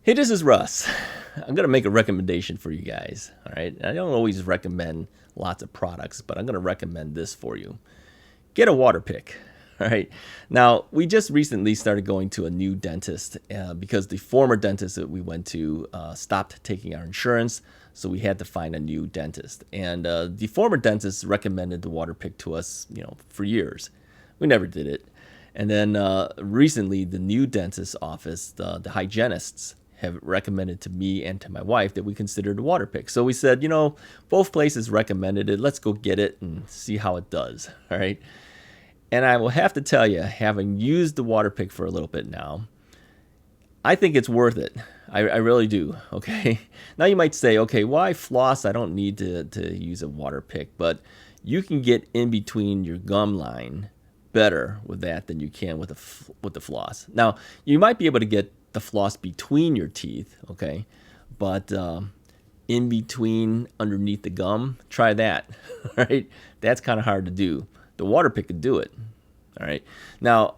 Hey, this is Russ. I'm going to make a recommendation for you guys. All right. I don't always recommend lots of products, but I'm going to recommend this for you. Get a Waterpik. All right. Now, we just recently started going to a new dentist because the former dentist that we went to stopped taking our insurance. So we had to find a new dentist. And the former dentist recommended the Waterpik to us, for years. We never did it. And then recently, the new dentist's office, the hygienists, have recommended to me and to my wife that we consider the Waterpik. So we said, both places recommended it. Let's go get it and see how it does. All right. And I will have to tell you, having used the Waterpik for a little bit now, I think it's worth it. I really do. Okay. Now you might say, okay, why floss? I don't need to use a Waterpik, but you can get in between your gum line better with that than you can with the floss. Now you might be able to get the floss between your teeth, okay, but in between, underneath the gum, try that. Right? That's kind of hard to do. The Waterpik could do it. All right. Now,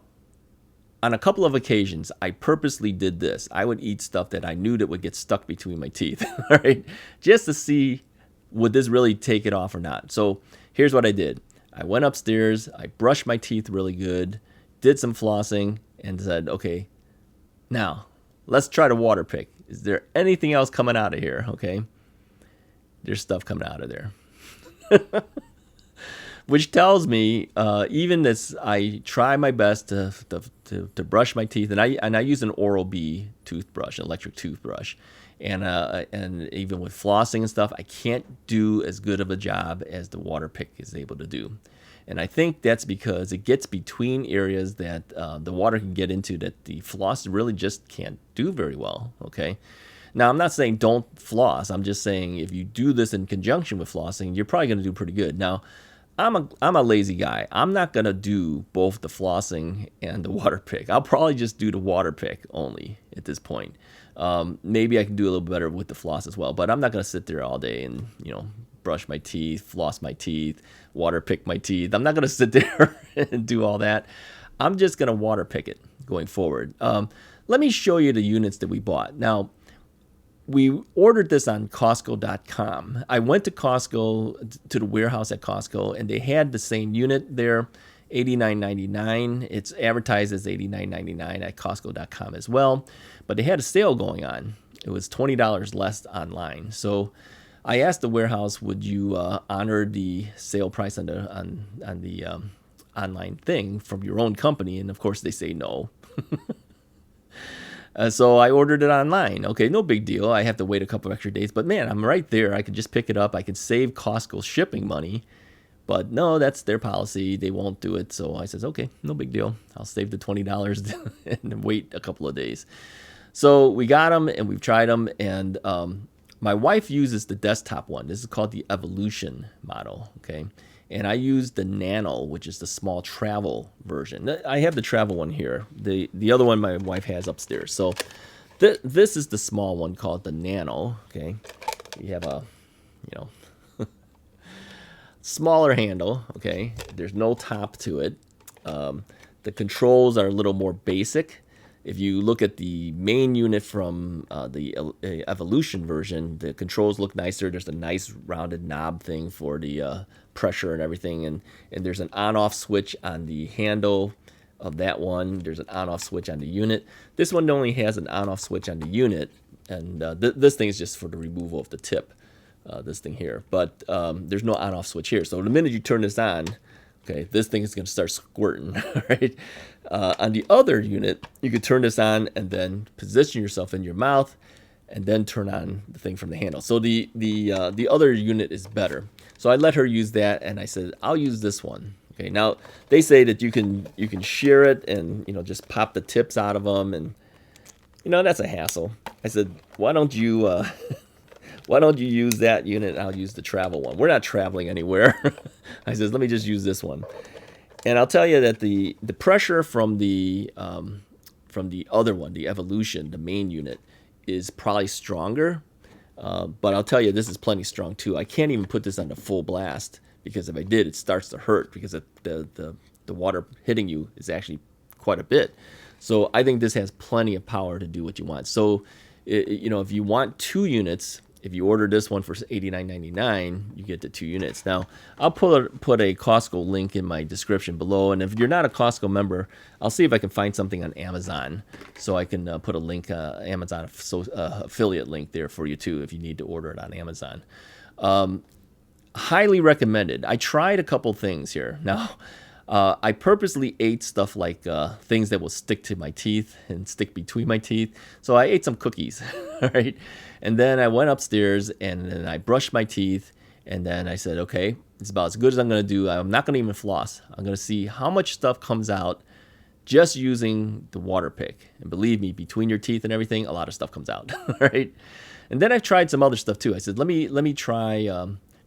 on a couple of occasions, I purposely did this. I would eat stuff that I knew that would get stuck between my teeth, all right, just to see would this really take it off or not. So here's what I did. I went upstairs, I brushed my teeth really good, did some flossing, and said, okay, now let's try the Waterpik. Is there anything else coming out of here? Okay, there's stuff coming out of there. Which tells me, even as I try my best to brush my teeth, and I use an Oral-B toothbrush, an electric toothbrush, and even with flossing and stuff, I can't do as good of a job as the Waterpik is able to do. And I think that's because it gets between areas that the water can get into that the floss really just can't do very well. Okay. Now, I'm not saying don't floss. I'm just saying if you do this in conjunction with flossing, you're probably going to do pretty good. Now, I'm a lazy guy. I'm not going to do both the flossing and the Waterpik. I'll probably just do the Waterpik only at this point. Maybe I can do a little better with the floss as well, but I'm not going to sit there all day and, brush my teeth, floss my teeth, Waterpik my teeth. I'm not going to sit there and do all that. I'm just going to Waterpik it going forward. Let me show you the units that we bought. Now, we ordered this on Costco.com. I went to Costco, to the warehouse at Costco, and they had the same unit there, $89.99. It's advertised as $89.99 at Costco.com as well, but they had a sale going on. It was $20 less online. So I asked the warehouse, would you honor the sale price on the online thing from your own company? And of course they say no. So I ordered it online. Okay, no big deal. I have to wait a couple extra days. But man, I'm right there. I could just pick it up. I could save Costco shipping money. But no, that's their policy. They won't do it. So I says, okay, no big deal. I'll save the $20 and wait a couple of days. So we got them and we've tried them. And my wife uses the desktop one. This is called the Evolution model. Okay. And I use the Nano, which is the small travel version. I have the travel one here. The other one my wife has upstairs. So this is the small one called the Nano. Okay, you have a smaller handle. Okay, there's no top to it. The controls are a little more basic. If you look at the main unit from the Evolution version, the controls look nicer. There's a nice rounded knob thing for the pressure and everything, and there's an on-off switch on the handle of that one. There's an on-off switch on the unit. This one only has an on-off switch on the unit, and this thing is just for the removal of the tip, this thing here. But there's no on-off switch here. So the minute you turn this on, okay, this thing is going to start squirting, right? On the other unit, you could turn this on and then position yourself in your mouth and then turn on the thing from the handle. So the other unit is better. So I let her use that, and I said, I'll use this one. Okay, now they say that you can shear it and just pop the tips out of them, and that's a hassle. I said, why don't you use that unit? I'll use the travel one. We're not traveling anywhere. I says, let me just use this one. And I'll tell you that the pressure from the other one, the Evolution, the main unit, is probably stronger. But I'll tell you, this is plenty strong too. I can't even put this on the full blast because if I did, it starts to hurt because the water hitting you is actually quite a bit. So I think this has plenty of power to do what you want. So you know, if you want 2 units, if you order this one for $89.99, you get the 2 units. Now, I'll put a Costco link in my description below, and if you're not a Costco member, I'll see if I can find something on Amazon, so I can put a link, Amazon affiliate link there for you too, if you need to order it on Amazon. Highly recommended. I tried a couple things here. Now, I purposely ate stuff like things that will stick to my teeth and stick between my teeth. So I ate some cookies, all right? And then I went upstairs and then I brushed my teeth. And then I said, okay, it's about as good as I'm going to do. I'm not going to even floss. I'm going to see how much stuff comes out just using the Waterpik. And believe me, between your teeth and everything, a lot of stuff comes out, all right? And then I've tried some other stuff too. I said, let me try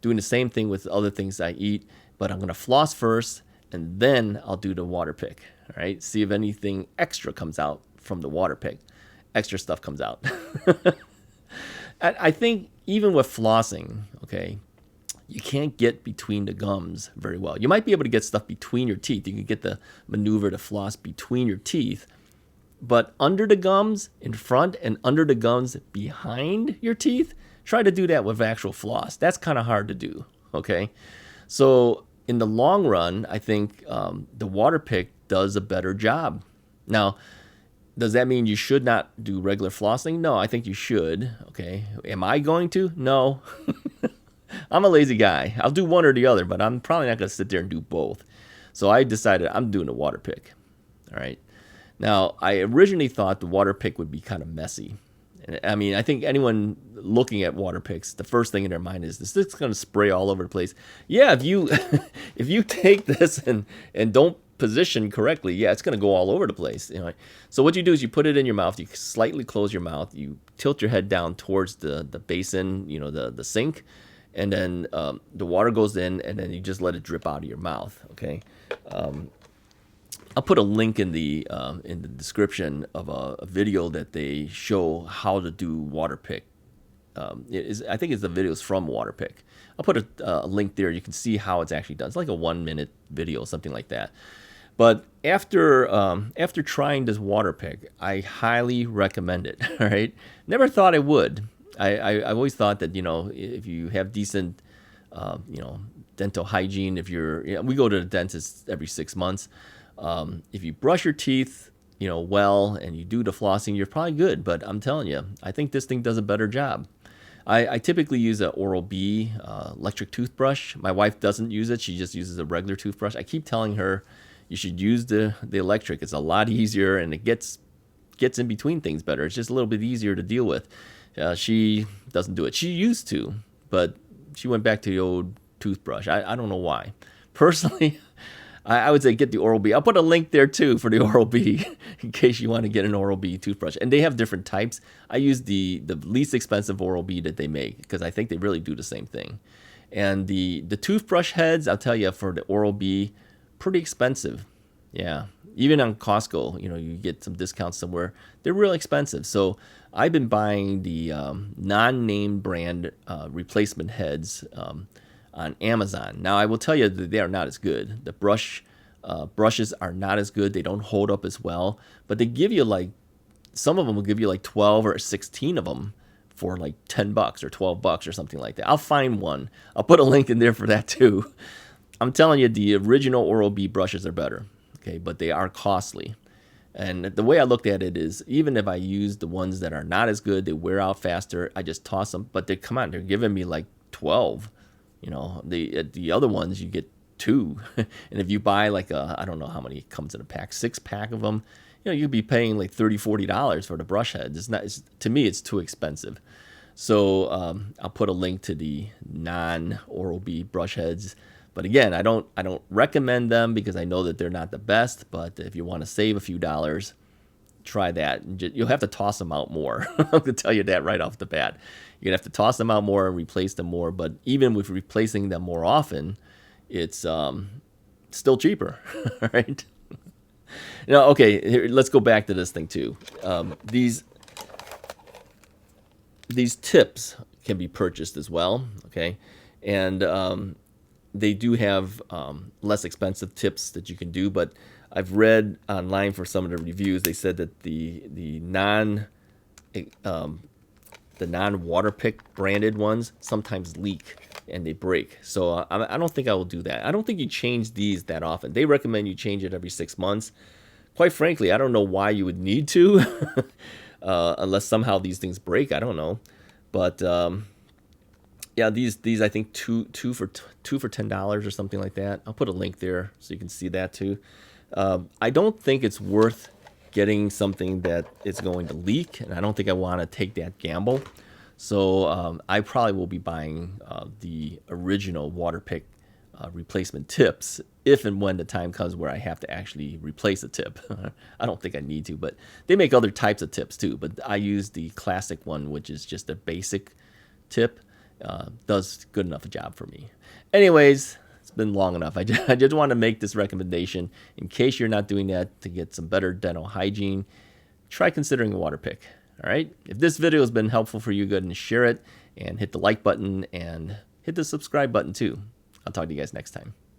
doing the same thing with other things I eat, but I'm going to floss first, and then I'll do the Waterpik, all right? See if anything extra comes out from the Waterpik. Extra stuff comes out. I think even with flossing, okay, you can't get between the gums very well. You might be able to get stuff between your teeth. You can get the maneuver to floss between your teeth, but under the gums in front and under the gums behind your teeth, try to do that with actual floss. That's kind of hard to do, okay? So in the long run, I think the Waterpik does a better job. Now, does that mean you should not do regular flossing? No, I think you should, okay? Am I going to? No. I'm a lazy guy. I'll do one or the other, but I'm probably not going to sit there and do both. So I decided I'm doing the Waterpik, all right? Now, I originally thought the Waterpik would be kind of messy. I mean, I think anyone looking at Waterpiks, the first thing in their mind is, this is going to spray all over the place. Yeah, if you if you take this and don't position correctly, yeah, it's going to go all over the place. You know? So what you do is you put it in your mouth, you slightly close your mouth, you tilt your head down towards the basin, you know, the sink, and then the water goes in, and then you just let it drip out of your mouth, okay? I'll put a link in the description of a video that they show how to do Waterpik. I think it's the videos from Waterpik. I'll put a link there. You can see how it's actually done. It's like a 1-minute video, something like that. But after trying this Waterpik, I highly recommend it. All right, never thought I would. I've always thought that, you know, if you have decent you know, dental hygiene, if you're, you know, we go to the dentist every 6 months. If you brush your teeth, you know, well, and you do the flossing, you're probably good. But I'm telling you, I think this thing does a better job. I typically use an Oral-B electric toothbrush. My wife doesn't use it. She just uses a regular toothbrush. I keep telling her you should use the electric. It's a lot easier, and it gets in between things better. It's just a little bit easier to deal with. She doesn't do it. She used to, but she went back to the old toothbrush. I don't know why. Personally, I would say get the Oral-B. I'll put a link there too for the Oral-B in case you want to get an Oral-B toothbrush. And they have different types. I use the least expensive Oral-B that they make because I think they really do the same thing. And the toothbrush heads, I'll tell you, for the Oral-B, pretty expensive. Yeah, even on Costco, you know, you get some discounts somewhere. They're real expensive. So I've been buying the non-name brand replacement heads on Amazon. Now, I will tell you that they are not as good. The brushes are not as good. They don't hold up as well. But they give you like, some of them will give you like 12 or 16 of them for like $10 or $12 or something like that. I'll find one. I'll put a link in there for that too. I'm telling you, the original Oral-B brushes are better, okay? But they are costly. And the way I looked at it is, even if I use the ones that are not as good, they wear out faster, I just toss them. But they're giving me like 12. You know, the other ones you get 2. And if you buy like I don't know how many comes in a pack, 6-pack of them, you know, you'd be paying like $30, $40 for the brush heads. To me, it's too expensive. So I'll put a link to the non-Oral-B brush heads. But again, I don't recommend them because I know that they're not the best. But if you want to save a few dollars, try that. You'll have to toss them out more. I'm going to tell you that right off the bat. You're going to have to toss them out more and replace them more. But even with replacing them more often, it's still cheaper, right? Now, okay, here, let's go back to this thing too. These tips can be purchased as well, okay? And they do have less expensive tips that you can do, but I've read online for some of the reviews, they said that the non the non-Waterpik branded ones sometimes leak and they break. So I don't think I will do that. I don't think you change these that often. They recommend you change it every 6 months. Quite frankly, I don't know why you would need to, unless somehow these things break. I don't know, but yeah, these I think two for $10 or something like that. I'll put a link there so you can see that too. I don't think it's worth getting something that is going to leak, and I don't think I want to take that gamble. So I probably will be buying the original Waterpik replacement tips if and when the time comes where I have to actually replace a tip. I don't think I need to, but they make other types of tips too. But I use the classic one, which is just a basic tip. Does good enough a job for me. Anyways, it's been long enough. I just want to make this recommendation in case you're not doing that to get some better dental hygiene. Try considering a Waterpik. All right. If this video has been helpful for you, go ahead and share it and hit the like button and hit the subscribe button too. I'll talk to you guys next time.